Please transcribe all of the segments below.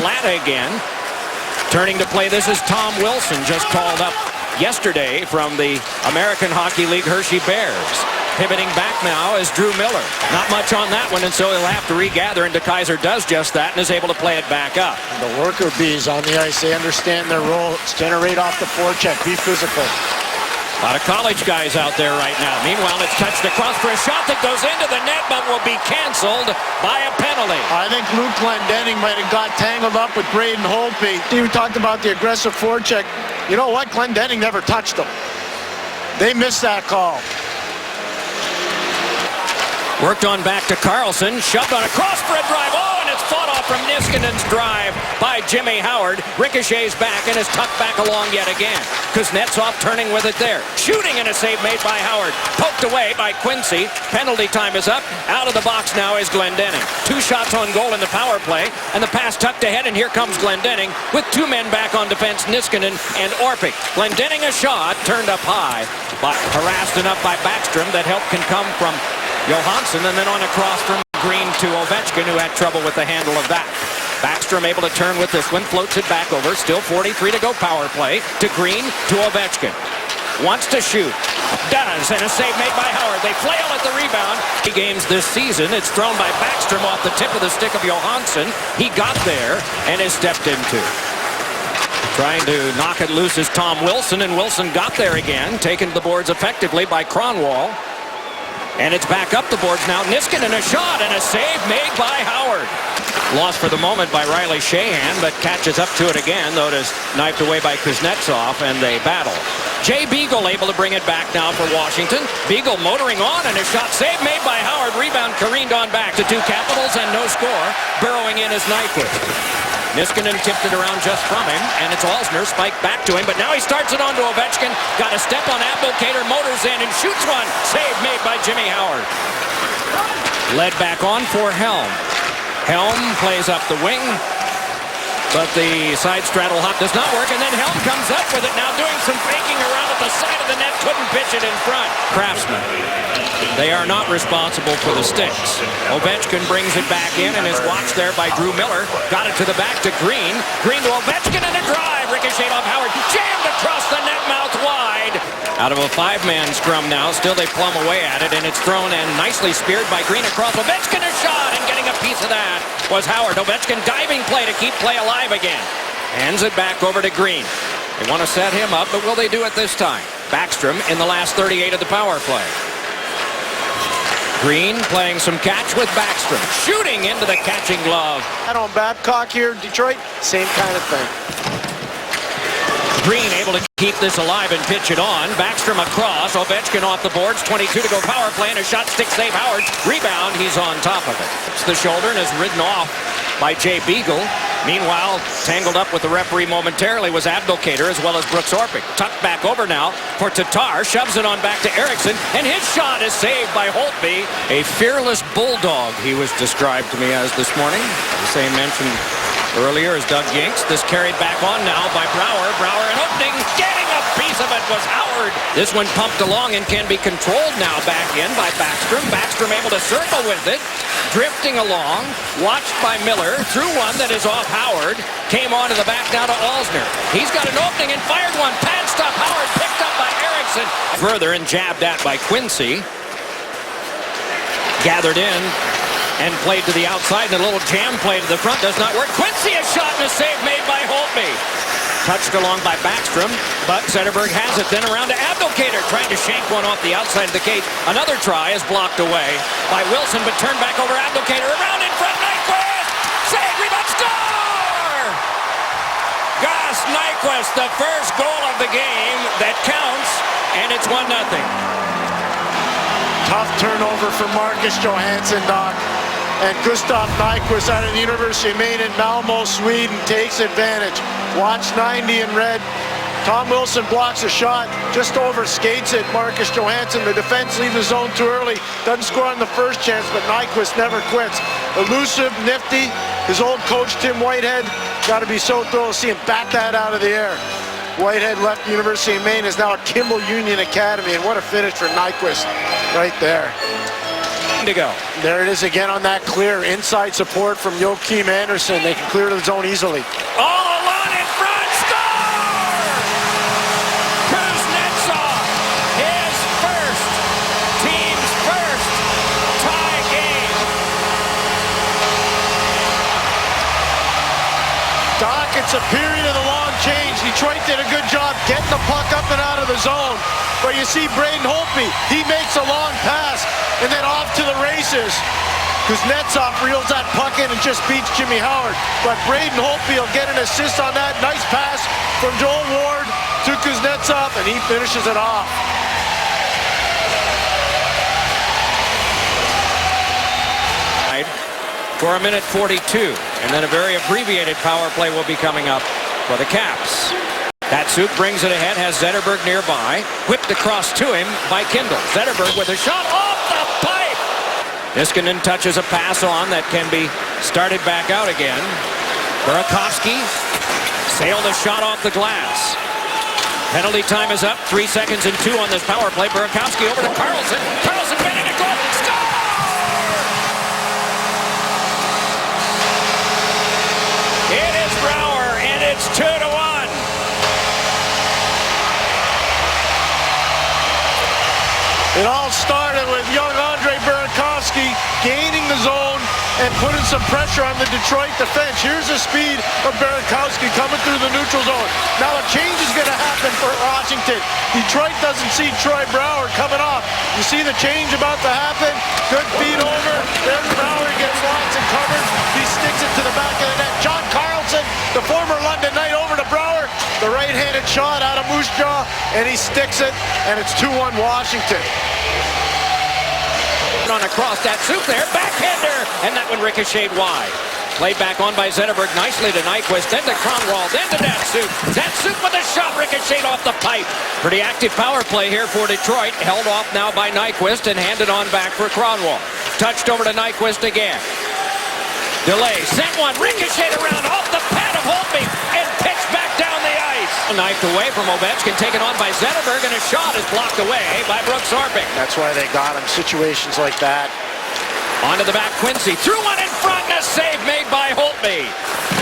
Latta again. Turning to play, this is Tom Wilson, just called up yesterday from the American Hockey League Hershey Bears. Pivoting back now is Drew Miller. Not much on that one, and so he'll have to regather, and DeKaiser does just that and is able to play it back up. The worker bees on the ice, they understand their role. It's generate off the forecheck, be physical. A lot of college guys out there right now. Meanwhile, it's touched across for a shot that goes into the net, but will be canceled by a penalty. I think Luke Glendening might have got tangled up with Braden Holtby. We talked about the aggressive forecheck. You know what? Glendening never touched him. They missed that call. Worked on back to Carlson, shoved on across for a drive. Oh, and it's fought off from Niskanen's drive by Jimmy Howard. Ricochets back and is tucked back along yet again. Kuznetsov turning with it there. Shooting and a save made by Howard. Poked away by Quincy. Penalty time is up. Out of the box now is Glendening. 2 shots on goal in the power play. And the pass tucked ahead, and here comes Glendening with 2 men back on defense, Niskanen and Orpik. Glendening a shot, turned up high, but harassed enough by Backstrom that help can come from Johansson, and then on across from Green to Ovechkin, who had trouble with the handle of that. Backstrom able to turn with this one, floats it back over. Still 43 to go, power play. To Green, to Ovechkin. Wants to shoot. Does, and a save made by Howard. They flail at the rebound. Games this season. It's thrown by Backstrom off the tip of the stick of Johansson. He got there and is stepped into. Trying to knock it loose is Tom Wilson, and Wilson got there again. Taken to the boards effectively by Kronwall. And it's back up the boards now. Niskanen a shot and a save made by Howard. Lost for the moment by Riley Sheahan, but catches up to it again, though it is knifed away by Kuznetsov, and they battle. Jay Beagle able to bring it back now for Washington. Beagle motoring on, and a shot save made by Howard. Rebound careened on back to 2 Capitals, and no score. Burrowing in is Nyquist. Niskanen tipped it around just from him, and it's Alzner spiked back to him, but now he starts it on to Ovechkin. Got a step on Abdelkader, motors in and shoots one. Save made by Jimmy Howard. Led back on for Helm. Helm plays up the wing, but the side straddle hop does not work, and then Helm comes up with it, now doing some faking around at the side of the net, couldn't pitch it in front. Craftsman. They are not responsible for the sticks. Ovechkin brings it back in and is watched there by Drew Miller. Got it to the back to Green. Green to Ovechkin and a drive. Ricocheted off Howard. Jammed across the net, mouth wide. Out of a 5-man scrum now. Still they plumb away at it, and it's thrown and nicely speared by Green across. Ovechkin a shot, and getting a piece of that was Howard. Ovechkin diving play to keep play alive again. Hands it back over to Green. They want to set him up, but will they do it this time? Backstrom in the last 38 of the power play. Green playing some catch with Backstrom. Shooting into the catching glove. On Babcock here, Detroit, same kind of thing. Green able to keep this alive and pitch it on. Backstrom across. Ovechkin off the boards. 22 to go, power play, and a shot stick save Howard. Rebound, he's on top of it. It's the shoulder and is ridden off by Jay Beagle. Meanwhile, tangled up with the referee momentarily was Abdelkader as well as Brooks Orpik. Tucked back over now for Tatar. Shoves it on back to Eriksson, and his shot is saved by Holtby. A fearless bulldog, he was described to me as this morning. The same mentioned earlier as Doug Yanks. This carried back on now by Brouwer. Brouwer an opening. Getting a piece of it was Howard. This one pumped along and can be controlled now back in by Backstrom. Backstrom able to circle with it. Drifting along. Watched by Miller. Through one that is off Howard. Came onto the back now to Alzner. He's got an opening and fired one. Pad stop Howard. Picked up by Eriksson. Further and jabbed at by Quincy. Gathered in. And played to the outside, and a little jam play to the front does not work. Quincy a shot and a save made by Holtby. Touched along by Backstrom, but Zetterberg has it. Then around to Abdelkader, trying to shank one off the outside of the cage. Another try is blocked away by Wilson, but turned back over Abdelkader. Around in front, Nyquist! Save, rebound, score! Gus Nyquist, the first goal of the game that counts, and it's 1-0. Tough turnover for Marcus Johansson, Doc. And Gustav Nyquist out of the University of Maine in Malmo, Sweden, takes advantage. Watch 90 in red. Tom Wilson blocks a shot, just over skates it. Marcus Johansson, the defense leaves the zone too early. Doesn't score on the first chance, but Nyquist never quits. Elusive, nifty. His old coach, Tim Whitehead, got to be so thrilled to see him bat that out of the air. Whitehead left the University of Maine, is now at Kimball Union Academy, and what a finish for Nyquist right there. to go. There it is again on that clear. Inside support from Joakim Anderson. They can clear the zone easily. All alone in front. Score! Kuznetsov, his first, team's first tie game. Doc, it's a period of the long change. Detroit did a good job getting the puck up and out of the zone. But you see Braden Holtby, he makes a long pass and then off to the races. Kuznetsov reels that puck in and just beats Jimmy Howard. But Braden Holtby will get an assist on that. Nice pass from Joel Ward to Kuznetsov, and he finishes it off. For a minute 42, and then a very abbreviated power play will be coming up for the Caps. Datsuk brings it ahead, has Zetterberg nearby, whipped across to him by Kindle. Zetterberg with a shot off the pipe. Niskanen touches a pass on that can be started back out again. Burakovsky sailed a shot off the glass. Penalty time is up. 3 seconds and 2 on this power play. Burakovsky over to Carlson. Carlson made it a goal. Score! It is Brouwer, and it's 2-1. It all started with young Andre Burakovsky gaining the zone and putting some pressure on the Detroit defense. Here's the speed of Burakovsky coming through the neutral zone. Now a change is going to happen for Washington. Detroit doesn't see Troy Brouwer coming off. You see the change about to happen. Good feed over. Then Brouwer gets lots and covered. He sticks it to the back of the net. John Carlson, the former London Knight, over to Brouwer. The right-handed shot out of Moose Jaw, and he sticks it, and it's 2-1 Washington. On across Datsuk there, backhander, and that one ricocheted wide. Played back on by Zetterberg nicely to Nyquist, then to Kronwall, then to Datsuk. Datsuk with a shot, ricocheted off the pipe. Pretty active power play here for Detroit, held off now by Nyquist and handed on back for Kronwall. Touched over to Nyquist again. Delay, sent one, ricocheted around off the pad of Holtby, and pitched back down the ice. Knifed away from Ovechkin, taken on by Zetterberg, and a shot is blocked away by Brooks Orpik. That's why they got him, situations like that. Onto the back, Quincy, threw one in front, and a save made by Holtby.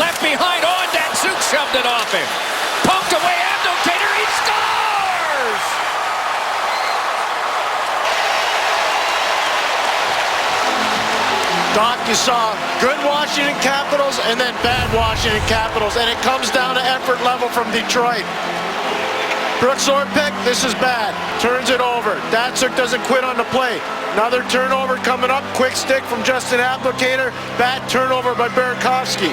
Left behind, Datsuk shoved it off him. Poked away, Abdelkader, he scores! Doc, you saw good Washington Capitals and then bad Washington Capitals, and it comes down to effort level from Detroit. Brooks Orpik, this is bad. Turns it over. Datsuk doesn't quit on the play. Another turnover coming up. Quick stick from Justin Abdelkader. Bad turnover by Burakovsky.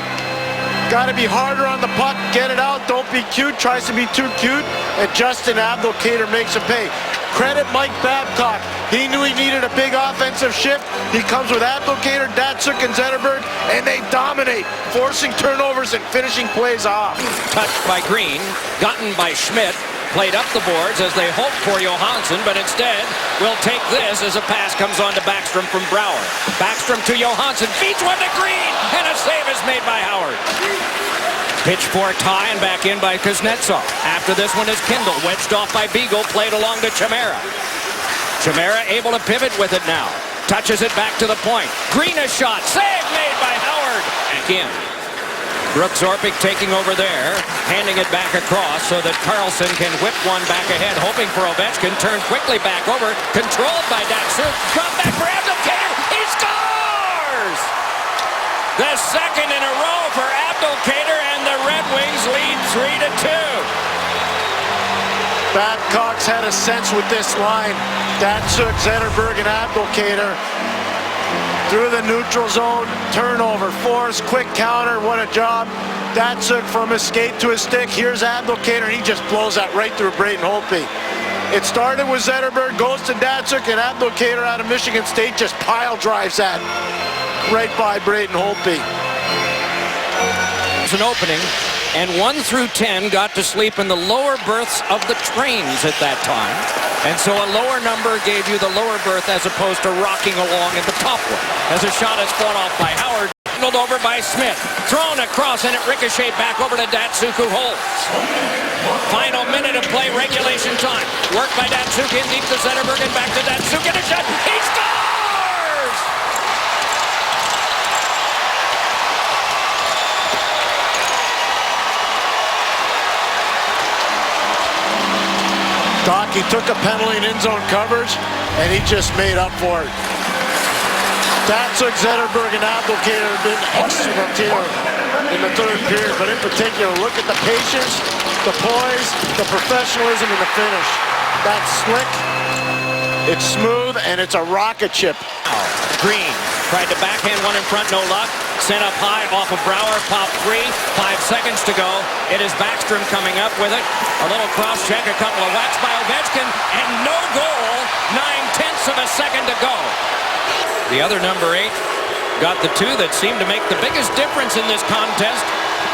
Got to be harder on the puck. Get it out. Don't be cute. Tries to be too cute. And Justin Abdelkader makes a pay. Credit Mike Babcock. He knew he needed a big offensive shift. He comes with Abdelkader, Datsuk, and Zetterberg, and they dominate, forcing turnovers and finishing plays off. Touched by Green, gotten by Schmidt, played up the boards as they hoped for Johansson, but instead will take this as a pass comes on to Backstrom from Brouwer. Backstrom to Johansson, feeds one to Green, and a save is made by Howard. Pitch for a tie and back in by Kuznetsov. After this one is Kindle, wedged off by Beagle, played along to Chimera. Chimera able to pivot with it now. Touches it back to the point. Green a shot, save made by Howard. Back in. Brooks Orpik taking over there, handing it back across so that Carlson can whip one back ahead, hoping for Ovechkin. Turns quickly back over, controlled by Datsuk. Drop back for Abdelkader. He scores! The second in a row for Abdelkader, and the Red Wings lead 3-2. Babcock's had a sense with this line. Datsuk, Zetterberg, and Abdelkader. Through the neutral zone, turnover, force, quick counter, what a job. Datsuk from his skate to his stick. Here's Abdelkader, he just blows that right through Braden Holtby. It started with Zetterberg, goes to Datsuk, and Abdelkader out of Michigan State just pile drives that right by Braden Holtby. An opening, and 1 through 10 got to sleep in the lower berths of the trains at that time. And so a lower number gave you the lower berth as opposed to rocking along in the top one. As a shot is fought off by Howard, handled over by Smith. Thrown across, and it ricocheted back over to Datsuk, who holds. Final minute of play, regulation time. Work by Datsuk in deep to Zetterberg and back to Datsuk, and a shot. He scores! Doc, he took a penalty in in-zone coverage, and he just made up for it. Datsuk, Zetterberg, and Abdelkader have been excellent here in the third period, but in particular, look at the patience, the poise, the professionalism, and the finish. That's slick, it's smooth, and it's a rocket ship. Green tried to backhand one in front, no luck. Sent up high off of Brouwer, pop 3, 5 seconds to go. It is Backstrom coming up with it. A little cross check, a couple of whacks by Ovechkin, and no goal. 9/10 of a second to go. The other number 8 got the 2 that seemed to make the biggest difference in this contest.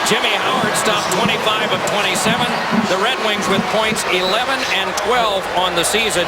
Jimmy Howard stopped 25 of 27. The Red Wings with points 11 and 12 on the season.